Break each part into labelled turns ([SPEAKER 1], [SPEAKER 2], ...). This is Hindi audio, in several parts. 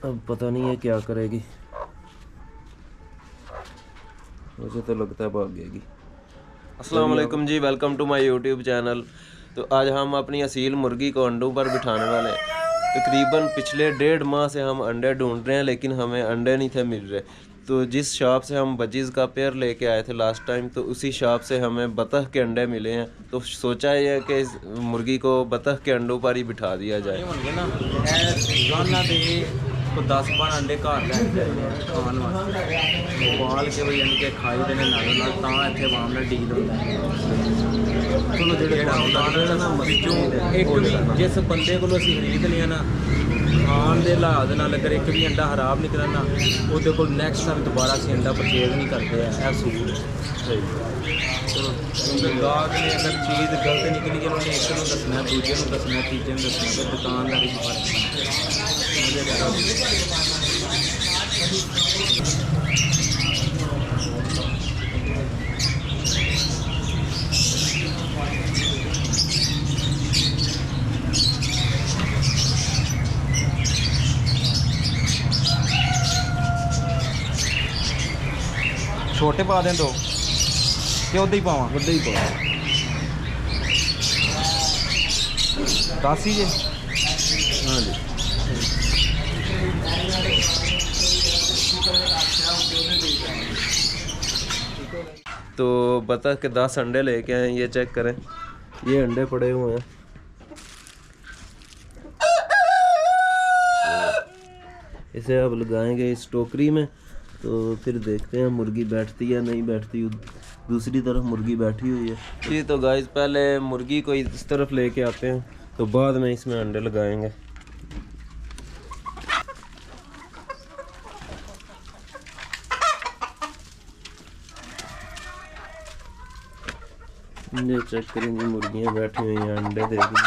[SPEAKER 1] अब पता नहीं है क्या करेगी, मुझे तो लगता है भाग गएगी। अस्सलाम वालेकुम जी, welcome to my YouTube channel. तो आज हम अपनी असील मुर्गी को अंडों पर बिठाने वाले हैं। तकरीबन पिछले 1.5 माह से हम अंडे ढूंढ रहे हैं, लेकिन हमें अंडे नहीं थे मिल रहे। तो जिस शॉप से हम बजीज़ का पेयर लेके आए थे लास्ट टाइम, तो उसी शॉप से हमें बतख के अंडे मिले हैं। तो सोचा है कि इस मुर्गी को बतख के अंडों पर ही बिठा दिया जाए।
[SPEAKER 2] को 10-12 अंडे घर लैके खाने वास्ते उबाल के भाई इनके खाई देने नालों नाल इत्थे आराम नाल डील होंदा है। चलो एक जिस बंदे को असीं खरीद लिया ना खान के लिहाज नाल, अगर एक भी अंडा खराब निकला ना उहदे कोल नैक्सट टाइम दोबारा असीं अंडा परचेज नहीं करते हैं। सूल सही चलो, क्योंकि गाहक ने अगर चीज़ गलत निकली है उन्हें एक नूं दसना, दूजे नूं दसना, तीजे नूं दसना, फिर दुकानदारी च फर्क छोटे पा दें तो कि उदा ही पावा
[SPEAKER 1] वड्डे ही पाओ।
[SPEAKER 2] 10 ही जे।
[SPEAKER 1] हाँ जी, तो बतख के 10 अंडे लेके आए, ये चेक करें, ये अंडे पड़े हुए हैं। इसे अब लगाएंगे इस टोकरी में, तो फिर देखते हैं मुर्गी बैठती है नहीं बैठती। दूसरी तरफ मुर्गी बैठी हुई है जी। तो गाइस पहले मुर्गी को इस तरफ लेके आते हैं, तो बाद में इसमें अंडे लगाएंगे। ये चेक करेंगे, मुर्गियां बैठी हुई हैं, अंडे देगी।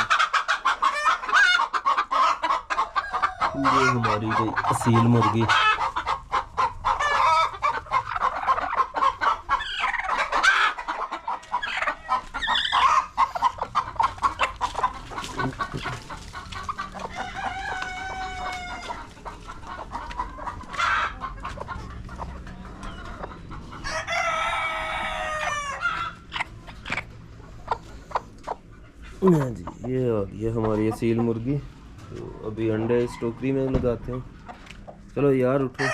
[SPEAKER 1] ये हमारी गई असील मुर्गी। हाँ जी, ये आ गई है हमारी असील मुर्गी। तो अभी अंडे इस टोकरी में लगाते हैं। चलो यार उठो,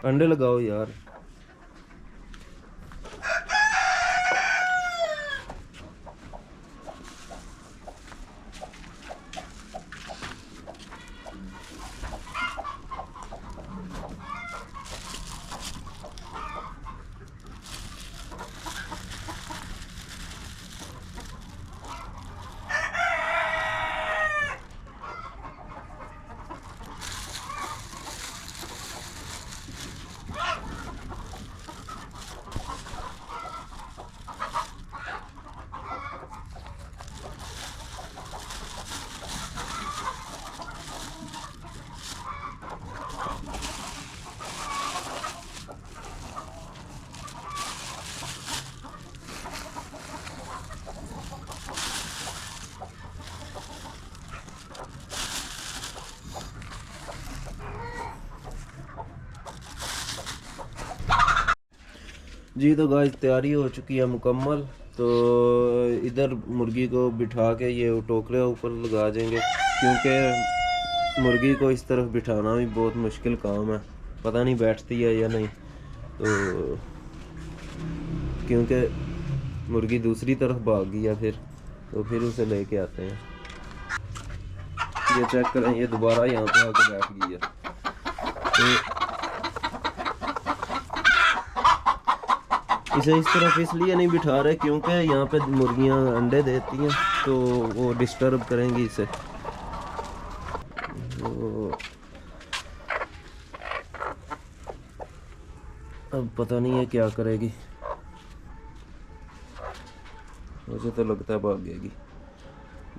[SPEAKER 1] अंडे लगाओ यार। जी तो गाइस तैयारी हो चुकी है मुकम्मल। तो इधर मुर्गी को बिठा के ये टोकरे ऊपर लगा देंगे, क्योंकि मुर्गी को इस तरफ बिठाना भी बहुत मुश्किल काम है। पता नहीं बैठती है या नहीं, तो क्योंकि मुर्गी दूसरी तरफ भाग गई है फिर उसे लेके आते हैं। ये चेक करें, ये दोबारा यहाँ पे आके बैठ गई है। तो इसे इस तरफ इसलिए नहीं बिठा रहे क्योंकि यहाँ पे मुर्गियाँ अंडे देती हैं, तो वो डिस्टर्ब करेंगी इसे। तो अब पता नहीं है क्या करेगी, मुझे तो लगता है भाग गएगी।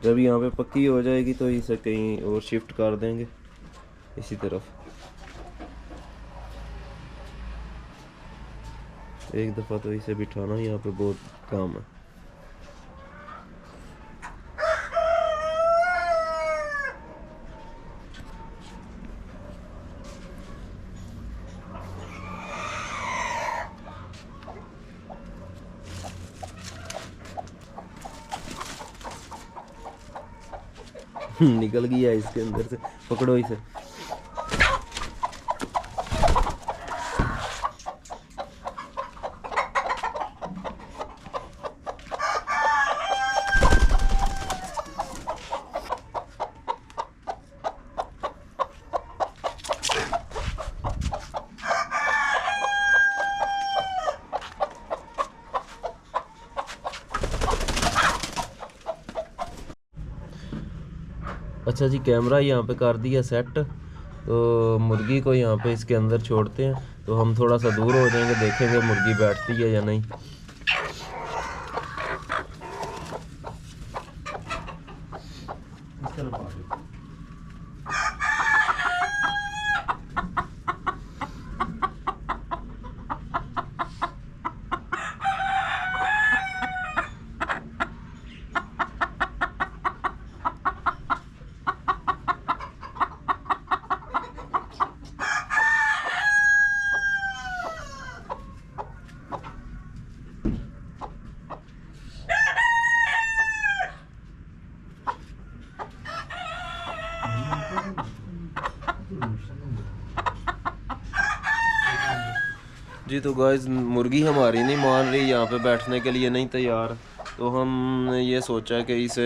[SPEAKER 1] जब यहाँ पे पक्की हो जाएगी तो इसे कहीं और शिफ्ट कर देंगे इसी तरफ। एक दफ़ा तो इसे बिठाना यहाँ पे बहुत काम है। निकल गया इसके अंदर से, पकड़ो इसे। अच्छा जी, कैमरा यहाँ पे कर दिया सेट, तो मुर्गी को यहाँ पे इसके अंदर छोड़ते हैं। तो हम थोड़ा सा दूर हो जाएंगे, देखेंगे मुर्गी बैठती है या नहीं। जी तो गाइस, मुर्गी हमारी नहीं मान रही, यहाँ पे बैठने के लिए नहीं तैयार। तो हम ये सोचा कि इसे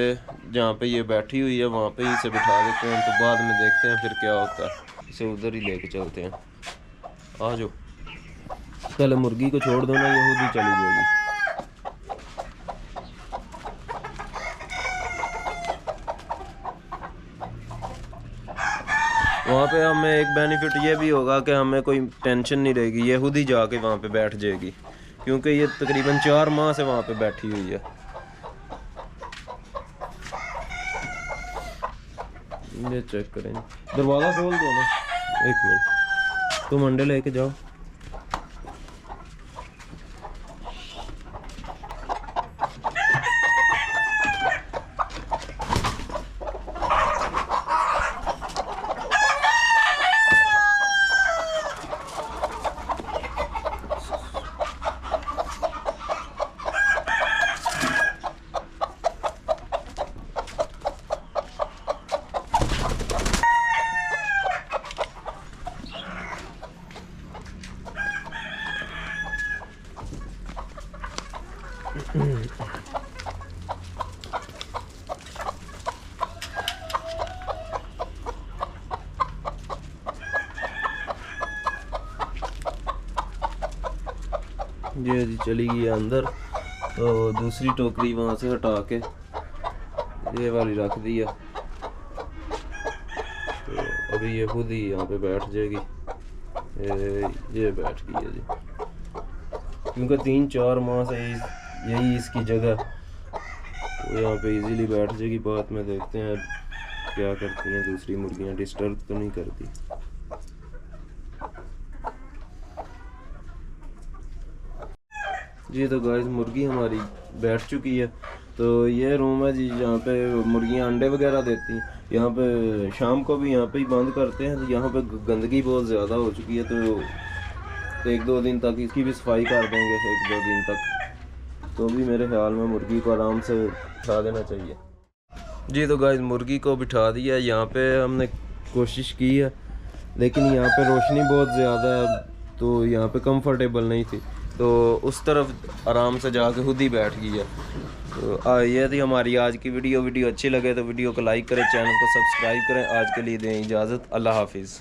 [SPEAKER 1] जहाँ पे ये बैठी हुई है वहाँ पे ही इसे बिठा देते हैं, तो बाद में देखते हैं फिर क्या होता है। इसे उधर ही लेके चलते हैं। आ जाओ, पहले मुर्गी को छोड़ दो ना, ये खुद ही चली जाएगी। वहाँ पे हमें एक बेनिफिट ये भी होगा कि हमें कोई टेंशन नहीं रहेगी, ये खुद ही जाके वहाँ पे बैठ जाएगी, क्योंकि ये तकरीबन 4 माह से वहाँ पे बैठी हुई है। ये चेक करें, दरवाज़ा खोल दो ना, 1 मिनट, तुम अंडे लेके जाओ। ये जी चली गई अंदर, तो दूसरी टोकरी वहाँ से हटा के ये वाली रख दिया। तो अभी ये खुद ही यहाँ पे बैठ जाएगी। ये बैठ गई है जी, क्योंकि 3-4 माह से यही इसकी जगह, तो यहाँ पे इजीली बैठ जाएगी। बाद में देखते हैं क्या करती हैं दूसरी मुर्गियाँ, डिस्टर्ब तो नहीं करती। जी तो गाइस, मुर्गी हमारी बैठ चुकी है। तो ये रूम है जी जहाँ पे मुर्गियाँ अंडे वगैरह देती हैं। यहाँ पे शाम को भी यहाँ पे ही बंद करते हैं। तो यहाँ पे गंदगी बहुत ज़्यादा हो चुकी है, तो 1-2 दिन तक इसकी भी सफाई कर देंगे, 1-2 दिन तक। तो भी मेरे ख्याल में मुर्गी को आराम से बिठा देना चाहिए। जी तो गाइस, मुर्गी को बिठा दिया। यहाँ पे हमने कोशिश की है, लेकिन यहाँ पे रोशनी बहुत ज़्यादा है, तो यहाँ पे कंफर्टेबल नहीं थी। तो उस तरफ आराम से जाके खुद ही बैठ गई है। तो ये थी हमारी आज की वीडियो अच्छी लगे तो वीडियो को लाइक करें, चैनल को सब्सक्राइब करें। आज के लिए दें इजाज़त, अल्लाह हाफिज़।